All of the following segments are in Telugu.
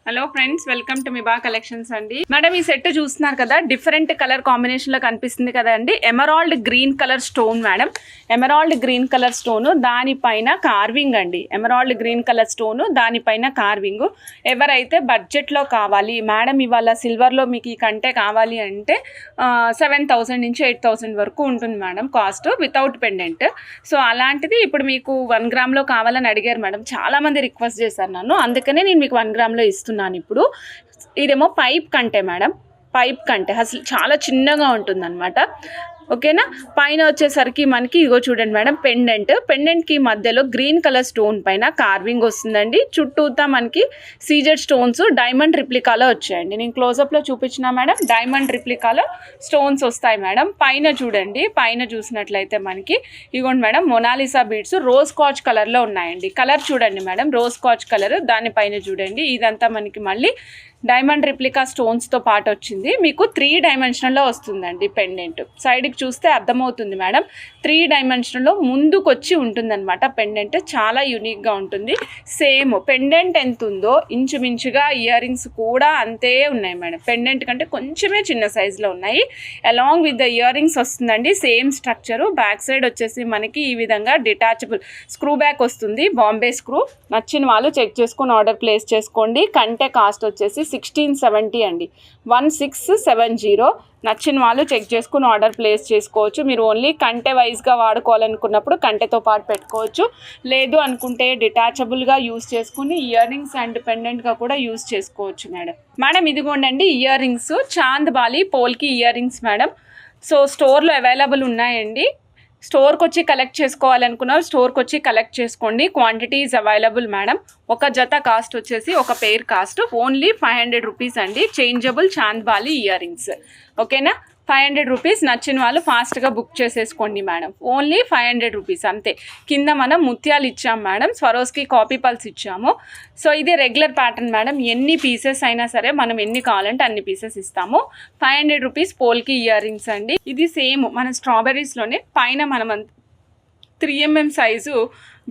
Hello friends, welcome to Miba collections అండి. మేడం ఈ సెట్ చూస్తున్నారు కదా, డిఫరెంట్ కలర్ కాంబినేషన్ లో కనిపిస్తుంది కదా అండి. Emerald green colour stone madam, emerald green colour stone దానిపైన కార్వింగ్ అండి. ఎమరాల్డ్ గ్రీన్ కలర్ స్టోన్ దానిపైన కార్వింగ్. ఎవరైతే బడ్జెట్ లో కావాలి మేడం, ఇవాళ సిల్వర్ లో మీకు ఈ కంటే కావాలి అంటే 7,000 నుంచి 8,000 వరకు ఉంటుంది madam cost without pendant. So అలాంటిది ఇప్పుడు మీకు 1 గ్రామ్ లో కావాలని అడిగారు మేడం, చాలా మంది రిక్వెస్ట్ చేశారు నన్ను, అందుకనే నేను మీకు 1 గ్రామ్ లో ఇస్తున్నాను. ఇప్పుడు ఇదేమో పైప్ కంటే మేడం, పైప్ కంటే అసలు చాలా చిన్నగా ఉంటుందన్నమాట. ఓకేనా. పైన వచ్చేసరికి మనకి ఇగో చూడండి మేడం, పెండెంట్కి మధ్యలో గ్రీన్ కలర్ స్టోన్ పైన కార్వింగ్ వస్తుందండి. చుట్టూతా మనకి సీజెడ్ స్టోన్స్ డైమండ్ రిప్లికాలో వచ్చాయండి. నేను క్లోజప్లో చూపించిన మేడం, డైమండ్ రిప్లికాలో స్టోన్స్ వస్తాయి మేడం. పైన చూడండి, పైన చూసినట్లయితే మనకి ఇగోండి madam, Mona Lisa beads rose catch కలర్లో ఉన్నాయండి. కలర్ చూడండి మేడం, రోజ్ కాచ్ కలర్. దానిపైన చూడండి, ఇదంతా మనకి మళ్ళీ డైమండ్ రిప్లికా స్టోన్స్తో పాటు వచ్చింది. మీకు 3 డైమెన్షనల్లో వస్తుందండి పెండెంట్. సైడ్కి చూస్తే అర్థమవుతుంది మేడం, 3 డైమెన్షన్లో ముందుకు వచ్చి ఉంటుందన్నమాట పెండెంట్. చాలా యూనిక్గా ఉంటుంది. సేమ్ పెండెంట్ ఎంత ఉందో ఇంచుమించుగా ఇయర్ రింగ్స్ కూడా అంతే ఉన్నాయి మేడం. పెండెంట్ కంటే కొంచెమే చిన్న సైజులో ఉన్నాయి. Along with the ear rings వస్తుందండి. Same structure. బ్యాక్ సైడ్ వచ్చేసి మనకి ఈ విధంగా డిటాచబుల్ స్క్రూ బ్యాక్ వస్తుంది, బాంబే స్క్రూ. నచ్చిన వాళ్ళు చెక్ చేసుకొని ఆర్డర్ ప్లేస్ చేసుకోండి. కంటే కాస్ట్ వచ్చేసి 1670 అండి, 1670. నచ్చిన వాళ్ళు చెక్ చేసుకుని ఆర్డర్ ప్లేస్ చేసుకోవచ్చు. మీరు ఓన్లీ కంటె వైజ్గా వాడుకోవాలనుకున్నప్పుడు కంటెతో పాటు పెట్టుకోవచ్చు. లేదు అనుకుంటే డిటాచబుల్గా యూస్ చేసుకుని ఇయర్ రింగ్స్ అండ్ పెండెంట్గా కూడా యూస్ చేసుకోవచ్చు మేడం. ఇదిగోండి ear rings, chandbali polki ear rings madam. So స్టోర్లో అవైలబుల్ ఉన్నాయండి. స్టోర్కి వచ్చి కలెక్ట్ చేసుకోవాలనుకున్న స్టోర్కి వచ్చి కలెక్ట్ చేసుకోండి. Quantity is available madam. ఒక జత కాస్ట్ వచ్చేసి, ఒక పెయిర్ కాస్ట్ ఓన్లీ 500 రూపీస్ అండి. Changeable chandbali ear rings. ఓకేనా, 500 రూపీస్. నచ్చిన వాళ్ళు ఫాస్ట్గా బుక్ చేసేసుకోండి మేడం. ఓన్లీ 500 రూపీస్ అంతే. కింద మనం ముత్యాలు ఇచ్చాం మేడం, స్వరోస్కి కాపీ పల్స్ ఇచ్చాము. సో ఇది రెగ్యులర్ ప్యాటర్న్ మేడం. ఎన్ని పీసెస్ అయినా సరే మనం ఎన్ని కావాలంటే అన్ని పీసెస్ ఇస్తాము. 500 రూపీస్ పోల్కి ఇయర్ రింగ్స్ అండి. ఇది సేమ్ మన స్ట్రాబెర్రీస్లోనే పైన మనం 3mm సైజు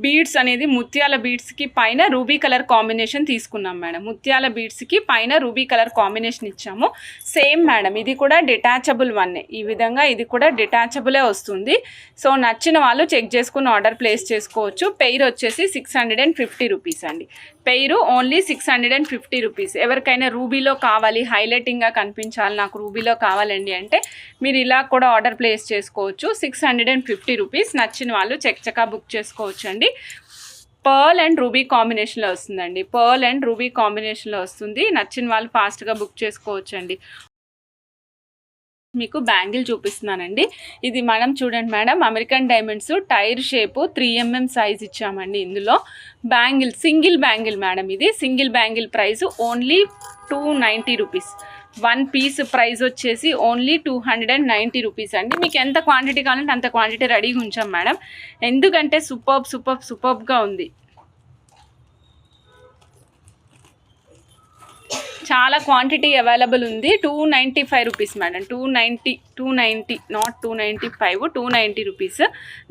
బీడ్స్ అనేది ముత్యాల బీడ్స్కి పైన రూబీ కలర్ కాంబినేషన్ తీసుకున్నాం మేడం. ముత్యాల బీడ్స్కి పైన రూబీ కలర్ కాంబినేషన్ ఇచ్చాము. సేమ్ మేడం, ఇది కూడా డిటాచబుల్ వన్నే. ఈ విధంగా ఇది కూడా డిటాచబులే వస్తుంది. సో నచ్చిన వాళ్ళు చెక్ చేసుకుని ఆర్డర్ ప్లేస్ చేసుకోవచ్చు. పెయిర్ వచ్చేసి 650 రూపీస్ అండి. Pair only 650 rupees. ఎవరికైనా రూబీలో కావాలి, హైలైటింగ్గా కనిపించాలి, నాకు రూబీలో కావాలండి అంటే మీరు ఇలా కూడా ఆర్డర్ ప్లేస్ చేసుకోవచ్చు. 650 రూపీస్. నచ్చిన వాళ్ళు చక్చకా బుక్ చేసుకోవచ్చు అండి. పర్ల్ అండ్ రూబీ కాంబినేషన్లో వస్తుందండి. పర్ల్ అండ్ రూబీ కాంబినేషన్లో వస్తుంది. నచ్చిన వాళ్ళు ఫాస్ట్గా బుక్ చేసుకోవచ్చు అండి. మీకు బ్యాంగిల్ చూపిస్తున్నానండి. ఇది మనం చూడండి madam, American diamonds tyre shape 3mm size ఇచ్చామండి. ఇందులో బ్యాంగిల్, సింగిల్ బ్యాంగిల్ మేడం. ఇది single bangle price only 290 rupees. 1 piece price వచ్చేసి ఓన్లీ 290 రూపీస్ అండి. మీకు ఎంత క్వాంటిటీ కావాలంటే అంత క్వాంటిటీ రెడీగా ఉంచాం మేడం. ఎందుకంటే సూపర్బ్గా ఉంది. చాలా క్వాంటిటీ అవైలబుల్ ఉంది. 295 రూపీస్ మేడం. 290 not 295, 290 rupees.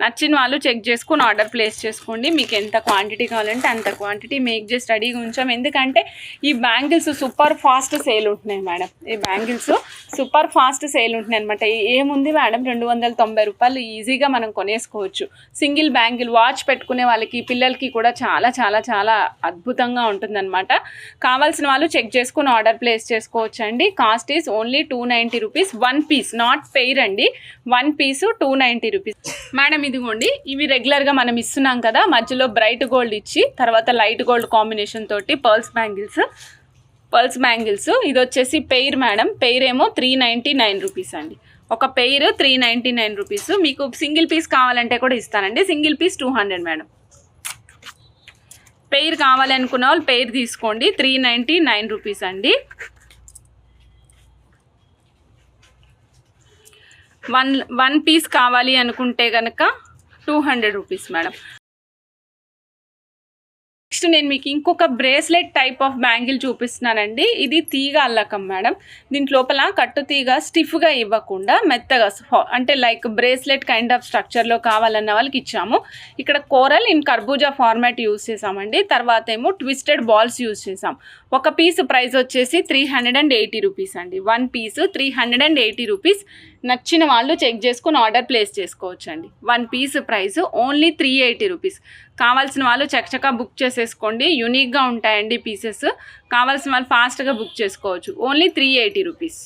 నచ్చిన వాళ్ళు చెక్ చేసుకుని ఆర్డర్ ప్లేస్ చేసుకోండి. మీకు ఎంత క్వాంటిటీ కావాలంటే అంత క్వాంటిటీ మేక్ చేసి రెడీగా ఉంచాం. ఎందుకంటే ఈ బ్యాంగిల్స్ సూపర్ ఫాస్ట్ సేల్ ఉంటున్నాయి మేడం. ఈ బ్యాంగిల్స్ సూపర్ ఫాస్ట్ సేల్ ఉంటున్నాయి అనమాట. ఏముంది మేడం, 290 రూపాయలు ఈజీగా మనం కొనేసుకోవచ్చు. సింగిల్ బ్యాంగిల్ వాచ్ పెట్టుకునే వాళ్ళకి, పిల్లలకి కూడా చాలా చాలా చాలా అద్భుతంగా ఉంటుందన్నమాట. కావాల్సిన వాళ్ళు చెక్ చేసుకుని ఆర్డర్ ప్లేస్ చేసుకోవచ్చు అండి. Cost is only 290 rupees. 1 piece not pair అండి. 1 పీస్ 290 రూపీస్ మేడం. ఇదిగోండి, ఇవి రెగ్యులర్గా మనం ఇస్తున్నాం కదా, మధ్యలో బ్రైట్ గోల్డ్ ఇచ్చి తర్వాత లైట్ గోల్డ్ కాంబినేషన్ తోటి పర్ల్స్ బ్యాంగిల్స్. ఇది వచ్చేసి పెయిర్ మేడం. పెయిర్ ఏమో 399 రూపీస్ అండి. ఒక పెయిర్ 399 రూపీస్. మీకు సింగిల్ పీస్ కావాలంటే కూడా ఇస్తానండి. Single piece 200 madam. పెయిర్ కావాలనుకున్న వాళ్ళు పెయిర్ తీసుకోండి. 399 రూపీస్ అండి. 1 పీస్ కావాలి అనుకుంటే కనుక 200 రూపీస్ మేడం. నెక్స్ట్ నేను మీకు ఇంకొక బ్రేస్లెట్ టైప్ ఆఫ్ బ్యాంగిల్ చూపిస్తున్నానండి. ఇది తీగ అల్లకం మేడం. దీంట్ లోపల కట్టు తీగ స్టిఫ్గా ఇవ్వకుండా మెత్తగా, అంటే లైక్ బ్రేస్లెట్ కైండ్ ఆఫ్ స్ట్రక్చర్లో కావాలన్న వాళ్ళకి ఇచ్చాము. ఇక్కడ కోరల్ ఇన్ కర్బూజా ఫార్మాట్ యూస్ చేసామండి. తర్వాత ఏమో ట్విస్టెడ్ బాల్స్ యూస్ చేసాం. ఒక పీస్ ప్రైస్ వచ్చేసి 380 రూపీస్ అండి. 1 పీస్ 380 రూపీస్. నచ్చిన వాళ్ళు చెక్ చేసుకుని ఆర్డర్ ప్లేస్ చేసుకోవచ్చు అండి. 1 పీస్ ప్రైస్ ఓన్లీ 380 రూపీస్. కావాల్సిన వాళ్ళు చకచకా బుక్ చేసేసుకోండి. యూనిక్గా ఉంటాయండి పీసెస్. కావాల్సిన వాళ్ళు ఫాస్ట్గా బుక్ చేసుకోవచ్చు. Only 380 rupees.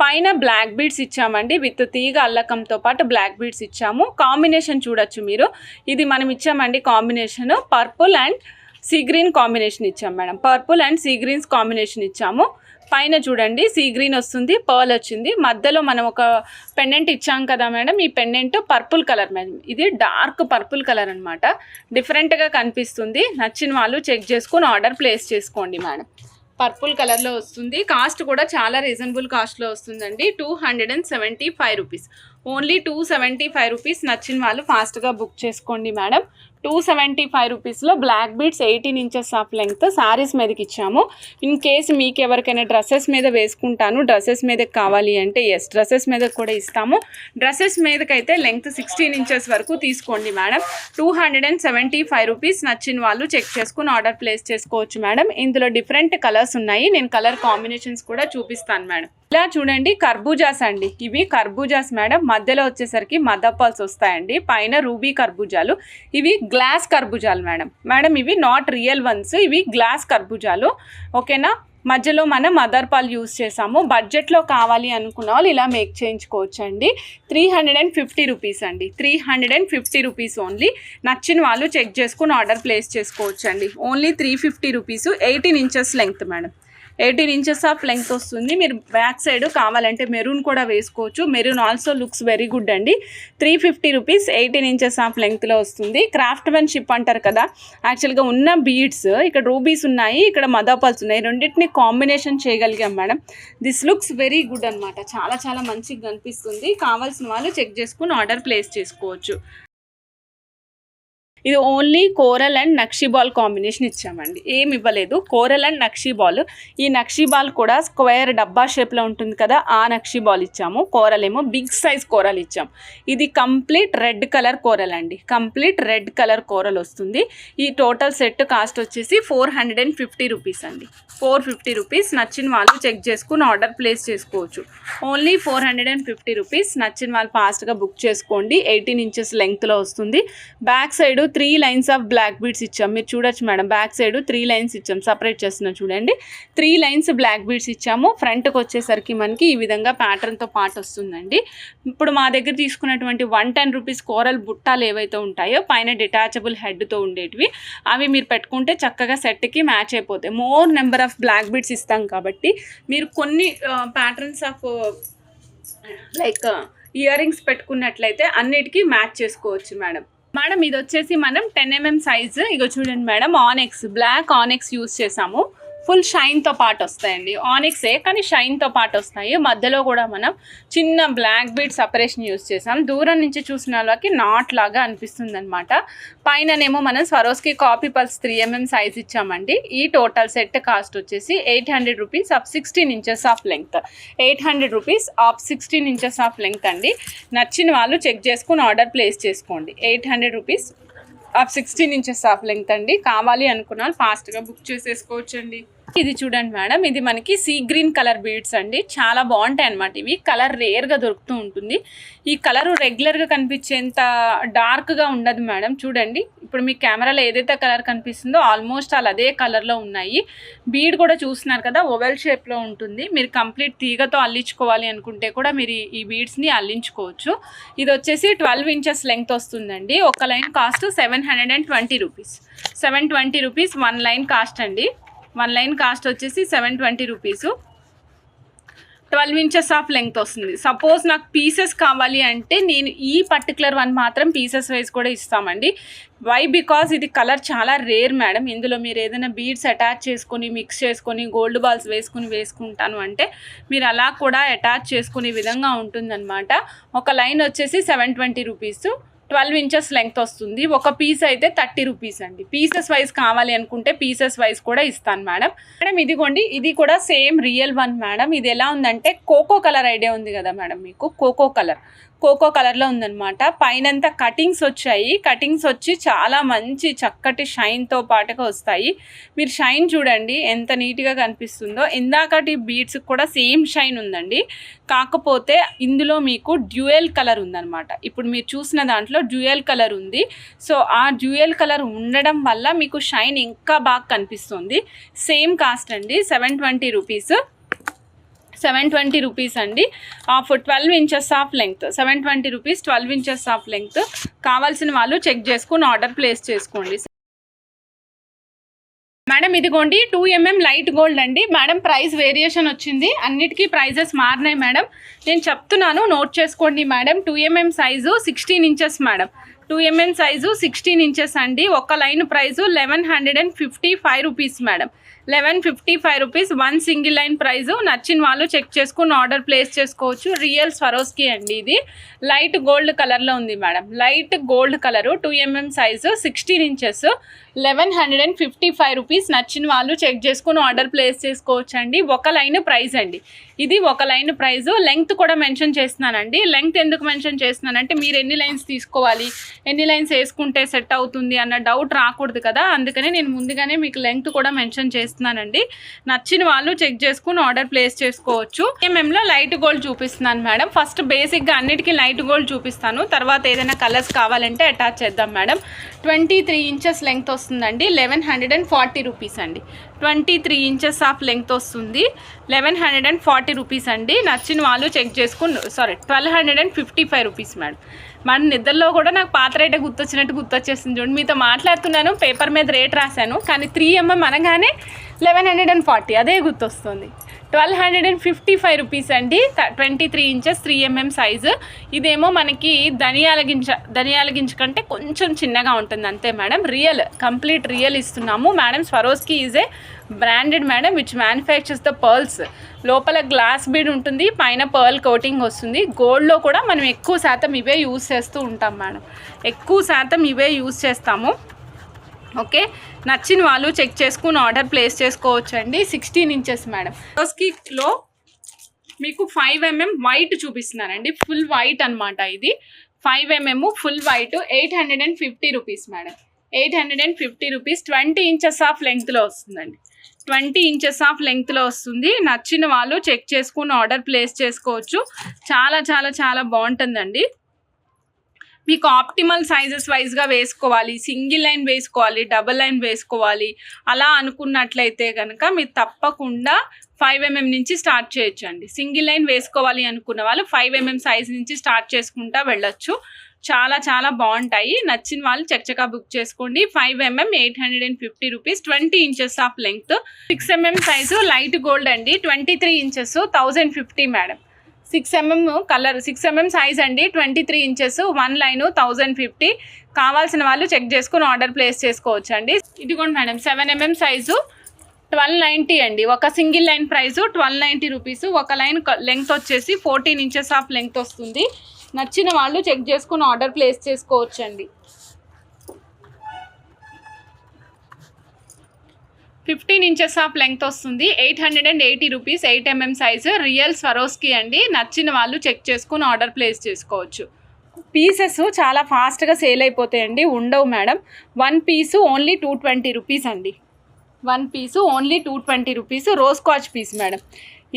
పైన బ్లాక్ బీడ్స్ ఇచ్చామండి. విత్ తీగ అల్లకంతో పాటు బ్లాక్ బీడ్స్ ఇచ్చాము. కాంబినేషన్ చూడొచ్చు మీరు. ఇది మనం ఇచ్చామండి combination purple and sea green combination ఇచ్చాం madam. Purple and sea greens combination ఇచ్చాము. పైన చూడండి సీ గ్రీన్ వస్తుంది, పర్ల్ వచ్చింది. మధ్యలో మనం ఒక పెండెంట్ ఇచ్చాం కదా మేడం. ఈ పెండెంట్ పర్పుల్ కలర్ మేడం. ఇది డార్క్ పర్పుల్ కలర్ అనమాట. డిఫరెంట్గా కనిపిస్తుంది. నచ్చిన వాళ్ళు చెక్ చేసుకుని ఆర్డర్ ప్లేస్ చేసుకోండి మేడం. పర్పుల్ కలర్లో వస్తుంది. కాస్ట్ కూడా చాలా రీజనబుల్ కాస్ట్లో వస్తుందండి. 275 రూపీస్. Only 275 rupees. నచ్చిన వాళ్ళు ఫాస్ట్గా బుక్ చేసుకోండి మేడం. 275 రూపీస్లో black beads 18 inches of length saris మీదకి ఇచ్చాము. ఇన్ కేసు మీకు ఎవరికైనా డ్రెస్సెస్ మీద వేసుకుంటాను, డ్రెస్సెస్ మీదకి కావాలి అంటే ఎస్, డ్రెస్సెస్ మీద కూడా ఇస్తాము. డ్రెస్సెస్ మీదకైతే లెంగ్త్ 16 ఇంచెస్ వరకు తీసుకోండి మేడం. 275 రూపీస్. నచ్చిన వాళ్ళు చెక్ చేసుకుని ఆర్డర్ ప్లేస్ చేసుకోవచ్చు మేడం. ఇందులో డిఫరెంట్ కలర్స్ ఉన్నాయి. నేను కలర్ కాంబినేషన్స్ కూడా చూపిస్తాను మేడం. ఇలా చూడండి కర్బూజాస్ అండి. ఇవి కర్బూజాస్ మేడం. మధ్యలో వచ్చేసరికి మదర్ పర్ల్స్ వస్తాయండి. పైన రూబీ కర్బూజాలు. ఇవి గ్లాస్ కర్బూజాలు మేడం. మేడం ఇవి నాట్ రియల్ వన్స్, ఇవి గ్లాస్ కర్బూజాలు. ఓకేనా. మధ్యలో మనం మదర్ పాల్ యూస్ చేసాము. బడ్జెట్లో కావాలి అనుకున్న వాళ్ళు ఇలా మేక్ చేయించుకోవచ్చు అండి. 350 రూపీస్ అండి. 350 రూపీస్ ఓన్లీ. నచ్చిన వాళ్ళు చెక్ చేసుకుని ఆర్డర్ ప్లేస్ చేసుకోవచ్చు అండి. Only 350 rupees. 18 inches length madam. 18 inches of length వస్తుంది. మీరు బ్యాక్ సైడ్ కావాలంటే మెరూన్ కూడా వేసుకోవచ్చు. Maroon also looks very good అండి. 350 రూపీస్. 18 ఇంచెస్ ఆఫ్ లెంగ్త్లో వస్తుంది. క్రాఫ్ట్ మెన్షిప్ అంటారు కదా. యాక్చువల్గా ఉన్న బీడ్స్ ఇక్కడ రూబీస్ ఉన్నాయి, ఇక్కడ మదర్ పర్ల్స్ ఉన్నాయి. రెండింటిని కాంబినేషన్ చేయగలిగాం madam. This looks very good అనమాట. చాలా చాలా మంచిగా కనిపిస్తుంది. కావాల్సిన వాళ్ళు చెక్ చేసుకుని ఆర్డర్ ప్లేస్ చేసుకోవచ్చు. ఇది only coral and nakshi ball combination ఇచ్చామండి. ఏమి ఇవ్వలేదు. Coral and nakshi ball. ఈ నక్షీ బాల్ కూడా స్క్వేర్ డబ్బా షేప్లో ఉంటుంది కదా, ఆ నక్షీ బాల్ ఇచ్చాము. కోరల్ ఏమో బిగ్ సైజ్ కోరల్ ఇచ్చాం. ఇది కంప్లీట్ రెడ్ కలర్ కోరల్ అండి. కంప్లీట్ రెడ్ కలర్ కోరల్ వస్తుంది. ఈ టోటల్ సెట్ కాస్ట్ వచ్చేసి 450 రూపీస్ అండి. 450 రూపీస్. నచ్చిన వాళ్ళు చెక్ చేసుకుని ఆర్డర్ ప్లేస్ చేసుకోవచ్చు. Only 450 rupees. నచ్చిన వాళ్ళు ఫాస్ట్గా బుక్ చేసుకోండి. 18 ఇంచెస్ లెంగ్త్లో వస్తుంది. Back side 3 lines of black beads ఇచ్చాం. మీరు చూడొచ్చు మేడం. బ్యాక్ సైడ్ 3 లైన్స్ ఇచ్చాం. సపరేట్ చేస్తున్నా చూడండి. 3 లైన్స్ బ్లాక్ బీడ్స్ ఇచ్చాము. ఫ్రంట్కి వచ్చేసరికి మనకి ఈ విధంగా ప్యాటర్న్తో పాటు వస్తుందండి. ఇప్పుడు మా దగ్గర తీసుకున్నటువంటి 110 రూపీస్ కోరల్ బుట్టాలు ఏవైతే ఉంటాయో పైన డిటాచబుల్ హెడ్తో ఉండేటివి, అవి మీరు పెట్టుకుంటే చక్కగా సెట్కి మ్యాచ్ అయిపోతాయి. More number of black beads ఇస్తాం కాబట్టి మీరు కొన్ని patterns of like earrings పెట్టుకున్నట్లయితే అన్నిటికీ మ్యాచ్ చేసుకోవచ్చు మేడం. మేడం ఇది వచ్చేసి మనం 10 mm సైజు. ఇగో చూడండి madam. Onyx, black onyx use చేసాము. ఫుల్ షైన్తో పాటు వస్తాయండి. ఆనెక్సే కానీ షైన్తో పాటు వస్తాయి. మధ్యలో కూడా మనం చిన్న బ్లాక్ బీడ్ సపరేషన్ యూస్ చేసాం. దూరం నుంచి చూసిన వాళ్ళకి నాట్ లాగా అనిపిస్తుంది అనమాట. పైననేమో మనం Swarovski copy pulse 3 mm size ఇచ్చామండి. ఈ టోటల్ సెట్ కాస్ట్ వచ్చేసి 800 rupees of 16 inches of length. 800 rupees of 16 inches of length అండి. నచ్చిన వాళ్ళు చెక్ చేసుకుని ఆర్డర్ ప్లేస్ చేసుకోండి. 800 rupees of 16 inches of length అండి. కావాలి అనుకున్న వాళ్ళు ఫాస్ట్గా బుక్ చేసేసుకోవచ్చు అండి. ఇది చూడండి మేడం. ఇది మనకి సీ గ్రీన్ కలర్ బీడ్స్ అండి. చాలా బాగుంటాయి అన్నమాట. ఇవి కలర్ రేర్గా దొరుకుతూ ఉంటుంది. ఈ కలర్ రెగ్యులర్గా కనిపించేంత డార్క్గా ఉండదు మేడం. చూడండి ఇప్పుడు మీ కెమెరాలో ఏదైతే కలర్ కనిపిస్తుందో ఆల్మోస్ట్ అదే కలర్లో ఉన్నాయి. బీడ్ కూడా చూస్తున్నారు కదా, ఓవెల్ షేప్లో ఉంటుంది. మీరు కంప్లీట్ తీగతో అల్లించుకోవాలి అనుకుంటే కూడా మీరు ఈ బీడ్స్ని అల్లించుకోవచ్చు. ఇది వచ్చేసి 12 ఇంచెస్ లెంగ్త్ వస్తుందండి. ఒక line cost 720 rupees. 720 rupees 1 line cost అండి. 1 లైన్ కాస్ట్ వచ్చేసి 720 రూపీసు. 12 ఇంచెస్ ఆఫ్ లెంగ్త్ వస్తుంది. సపోజ్ నాకు పీసెస్ కావాలి అంటే నేను ఈ పర్టికులర్ వన్ మాత్రం పీసెస్ వైజ్ కూడా ఇస్తామండి. వై? బికాజ్ ఇది కలర్ చాలా రేర్ మేడం. ఇందులో మీరు ఏదైనా బీడ్స్ అటాచ్ చేసుకొని మిక్స్ చేసుకొని గోల్డ్ బాల్స్ వేసుకుంటాను అంటే మీరు అలా కూడా అటాచ్ చేసుకునే విధంగా ఉంటుందన్నమాట. ఒక లైన్ వచ్చేసి 720 రూపీస్. 12 ఇంచెస్ లెంగ్త్ వస్తుంది. ఒక పీస్ అయితే 30 రూపీస్ అండి. పీసెస్ వైజ్ కావాలి అనుకుంటే పీసెస్ వైజ్ కూడా ఇస్తాను మేడం. మేడం ఇదిగోండి, ఇది కూడా సేమ్ రియల్ వన్ మేడం. ఇది ఎలా ఉందంటే కోకో కలర్ ఐడియా ఉంది కదా మేడం మీకు, కోకో కలర్లో ఉందన్నమాట. పైనంతా కటింగ్స్ వచ్చాయి. కటింగ్స్ వచ్చి చాలా మంచి చక్కటి షైన్తో పాటుగా వస్తాయి. మీరు షైన్ చూడండి ఎంత నీట్గా కనిపిస్తుందో. ఇందాకటి బీడ్స్ కూడా సేమ్ షైన్ ఉందండి. కాకపోతే ఇందులో మీకు డ్యూయల్ కలర్ ఉందన్నమాట. ఇప్పుడు మీరు చూసిన దాంట్లో డ్యూయల్ కలర్ ఉంది. సో ఆ డ్యూయల్ కలర్ ఉండడం వల్ల మీకు షైన్ ఇంకా బాగా కనిపిస్తుంది. సేమ్ కాస్ట్ అండి, 720 రూపీస్. 720 రూపీస్ అండి. Of 12 inches of length, 720 rupees, 12 inches of length. కావాల్సిన వాళ్ళు చెక్ చేసుకుని ఆర్డర్ ప్లేస్ చేసుకోండి మేడం. ఇదిగోండి 2mm లైట్ గోల్డ్ అండి మేడం. ప్రైస్ వేరియేషన్ వచ్చింది, అన్నిటికీ ప్రైజెస్ మారినాయి మేడం. నేను చెప్తున్నాను, నోట్ చేసుకోండి madam. 2mm size 16 inches madam. 2mm size 16 inches అండి. ఒక line price 1155 rupees madam. 1155 rupees. One single line price. నచ్చిన వాళ్ళు చెక్ చేసుకుని ఆర్డర్ ప్లేస్ చేసుకోవచ్చు. రియల్ స్వరోస్కి అండి. ఇది లైట్ గోల్డ్ కలర్లో ఉంది madam. Light gold colour, 2mm size, 16 inches, 1155 rupees. నచ్చిన వాళ్ళు చెక్ చేసుకుని ఆర్డర్ ప్లేస్ చేసుకోవచ్చు అండి. ఒక లైన్ ప్రైజ్ అండి ఇది, ఒక లైన్ ప్రైజు. లెంగ్త్ కూడా మెన్షన్ చేస్తున్నానండి. లెంగ్త్ ఎందుకు మెన్షన్ చేస్తున్నానంటే మీరు ఎన్ని లైన్స్ తీసుకోవాలి, ఎన్ని లైన్స్ వేసుకుంటే సెట్ అవుతుంది అన్న డౌట్ రాకూడదు కదా, అందుకని నేను ముందుగానే మీకు లెంగ్త్ కూడా మెన్షన్ చేస్తున్నానండి. నచ్చిన వాళ్ళు చెక్ చేసుకుని ఆర్డర్ ప్లేస్ చేసుకోవచ్చు. ఎంఎంలో లైట్ గోల్డ్ చూపిస్తున్నాను మేడం. ఫస్ట్ బేసిక్గా అన్నిటికీ లైట్ గోల్డ్ చూపిస్తాను, తర్వాత ఏదైనా కలర్స్ కావాలంటే అటాచ్ చేద్దాం మేడం. 23 ఇంచెస్ లెంగ్త్ వస్తుందండి. 1140 రూపీస్ అండి. 23 ఇంచెస్ ఆఫ్ లెంగ్త్ వస్తుంది. 1140 రూపీస్ అండి. నచ్చిన వాళ్ళు చెక్ చేసుకుని 1255 రూపీస్ మేడం. మన నిద్రలో కూడా నాకు పాత రేటే గుర్తొచ్చేస్తుంది చూడండి. మీతో మాట్లాడుతున్నాను, పేపర్ మీద రేట్ రాశాను, కానీ 3mm అనగానే 1140 అదే గుర్తొస్తుంది. 1255 రూపీస్ అండి. 23 ఇంచెస్ 3mm సైజు. ఇదేమో మనకి ధనియాల గింజ కంటే కొంచెం చిన్నగా ఉంటుంది అంతే మేడం. రియల్, కంప్లీట్ రియల్ ఇస్తున్నాము madam. Swarovski is a branded madam which manufactures the pearls. లోపల గ్లాస్ బీడ్ ఉంటుంది, పైన పర్ల్ కోటింగ్ వస్తుంది. గోల్డ్లో కూడా మనం ఎక్కువ శాతం ఇవే యూస్ చేస్తూ ఉంటాం మేడం. ఎక్కువ శాతం ఇవే యూస్ చేస్తాము. ఓకే, నచ్చిన వాళ్ళు చెక్ చేసుకుని ఆర్డర్ ప్లేస్ చేసుకోవచ్చు అండి. 16 ఇంచెస్ మేడం. స్వర్స్కిలో మీకు 5mm వైట్ చూపిస్తున్నానండి. ఫుల్ వైట్ అనమాట ఇది. 5mm full white, 850 rupees madam. 850 rupees. 20 inches of లెంగ్త్లో వస్తుందండి. 20 ఇంచెస్ ఆఫ్ లెంగ్త్లో వస్తుంది. నచ్చిన వాళ్ళు చెక్ చేసుకుని ఆర్డర్ ప్లేస్ చేసుకోవచ్చు. చాలా చాలా చాలా బాగుంటుందండి. మీకు ఆప్టిమల్ సైజెస్ వైజ్గా వేసుకోవాలి, సింగిల్ లైన్ వేసుకోవాలి, డబుల్ లైన్ వేసుకోవాలి అలా అనుకున్నట్లయితే కనుక మీరు తప్పకుండా 5mm నుంచి స్టార్ట్ చేయొచ్చండి. సింగిల్ లైన్ వేసుకోవాలి అనుకున్న వాళ్ళు 5mm సైజ్ నుంచి స్టార్ట్ చేసుకుంటా వెళ్ళొచ్చు. చాలా చాలా బాగుంటాయి. నచ్చిన వాళ్ళు చక్కగా బుక్ చేసుకోండి. 5mm 850 rupees. 20 inches of length. 6mm size light gold అండి. 23 inches 1050 madam. 6mm colour, 6mm size అండి. 23 ఇంచెస్, వన్ లైన్ 1050. కావాల్సిన వాళ్ళు చెక్ చేసుకుని ఆర్డర్ ప్లేస్ చేసుకోవచ్చు అండి. ఇదిగోండి మేడం, 7mm సైజు 1290 అండి. ఒక సింగిల్ లైన్ ప్రైజు 1290 రూపీస్. ఒక లైన్ లెంగ్త్ వచ్చేసి 14 ఇంచెస్ ఆఫ్ లెంగ్త్ వస్తుంది. నచ్చిన వాళ్ళు చెక్ చేసుకుని ఆర్డర్ ప్లేస్ చేసుకోవచ్చు అండి. 15 ఇంచెస్ ఆఫ్ లెంగ్త్ వస్తుంది. 880 rupees. 8mm size real Swarovski అండి. నచ్చిన వాళ్ళు చెక్ చేసుకుని ఆర్డర్ ప్లేస్ చేసుకోవచ్చు. పీసెస్ చాలా ఫాస్ట్గా సేల్ అయిపోతాయండి, ఉండవు madam. One piece only 220 rupees అండి. One piece only 220 rupees. Rose స్కాచ్ పీస్ మేడం.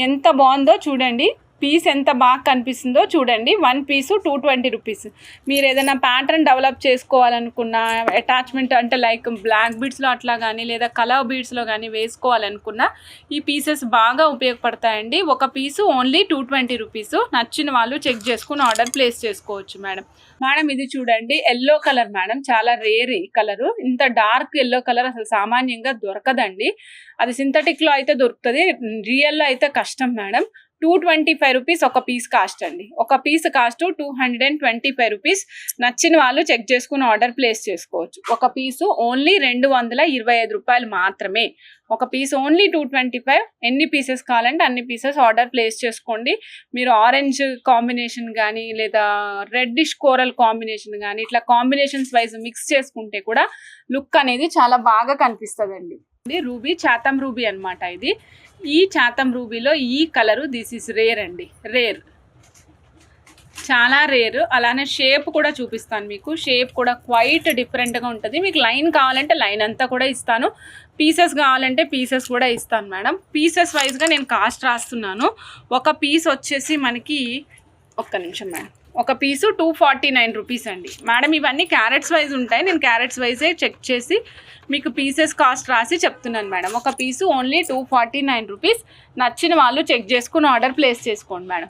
ఎంత బాగుందో చూడండి. పీస్ ఎంత బాగా కనిపిస్తుందో చూడండి. One piece 220 rupees. మీరు ఏదైనా ప్యాటర్న్ డెవలప్ చేసుకోవాలనుకున్న, అటాచ్మెంట్ అంటే లైక్ బ్లాక్ బీడ్స్లో అట్లా కానీ లేదా కలర్ బీడ్స్లో కానీ వేసుకోవాలనుకున్న ఈ పీసెస్ బాగా ఉపయోగపడతాయండి. ఒక పీసు ఓన్లీ 220 రూపీస్. నచ్చిన వాళ్ళు చెక్ చేసుకుని ఆర్డర్ ప్లేస్ చేసుకోవచ్చు మేడం. మేడం ఇది చూడండి, ఎల్లో కలర్ మేడం. చాలా రేర్ ఈ కలరు. ఇంత డార్క్ ఎల్లో కలర్ అసలు సామాన్యంగా దొరకదండి. అది సింథటిక్లో అయితే దొరుకుతుంది, రియల్లో అయితే కష్టం మేడం. 225 రూపీస్ ఒక పీస్ కాస్ట్ అండి. ఒక పీస్ కాస్ట్ 225 రూపీస్. నచ్చిన వాళ్ళు చెక్ చేసుకుని ఆర్డర్ ప్లేస్ చేసుకోవచ్చు. ఒక పీసు ఓన్లీ 225 రూపాయలు మాత్రమే. ఒక పీస్ ఓన్లీ 225. ఎన్ని పీసెస్ కావాలంటే అన్ని పీసెస్ ఆర్డర్ ప్లేస్ చేసుకోండి. మీరు ఆరెంజ్ కాంబినేషన్ కానీ లేదా రెడ్డిష్ కోరల్ కాంబినేషన్ కానీ ఇట్లా కాంబినేషన్స్ వైజ్ మిక్స్ చేసుకుంటే కూడా లుక్ అనేది చాలా బాగా కనిపిస్తుందండి. రూబీ చాతం రూబీ అనమాట ఇది. ఈ చాతం రూబీలో ఈ కలరు దిస్ ఇస్ రేర్ అండి, రేర్, చాలా రేర్. అలానే షేప్ కూడా చూపిస్తాను మీకు. షేప్ కూడా క్వైట్ డిఫరెంట్గా ఉంటుంది. మీకు లైన్ కావాలంటే లైన్ అంతా కూడా ఇస్తాను, పీసెస్ కావాలంటే పీసెస్ కూడా ఇస్తాను మేడం. పీసెస్ వైజ్గా నేను కాస్ట్ రాస్తున్నాను. ఒక పీస్ వచ్చేసి మనకి ఒక్క నిమిషం మేడం, ఒక పీసు 249 రూపీస్ అండి మేడం. ఇవన్నీ క్యారెట్స్ వైజ్ ఉంటాయి. నేను క్యారెట్స్ వైజే చెక్ చేసి మీకు పీసెస్ కాస్ట్ రాసి చెప్తున్నాను మేడం. ఒక పీసు ఓన్లీ 249 రూపీస్. నచ్చిన వాళ్ళు చెక్ చేసుకుని ఆర్డర్ ప్లేస్ చేసుకోండి మేడం.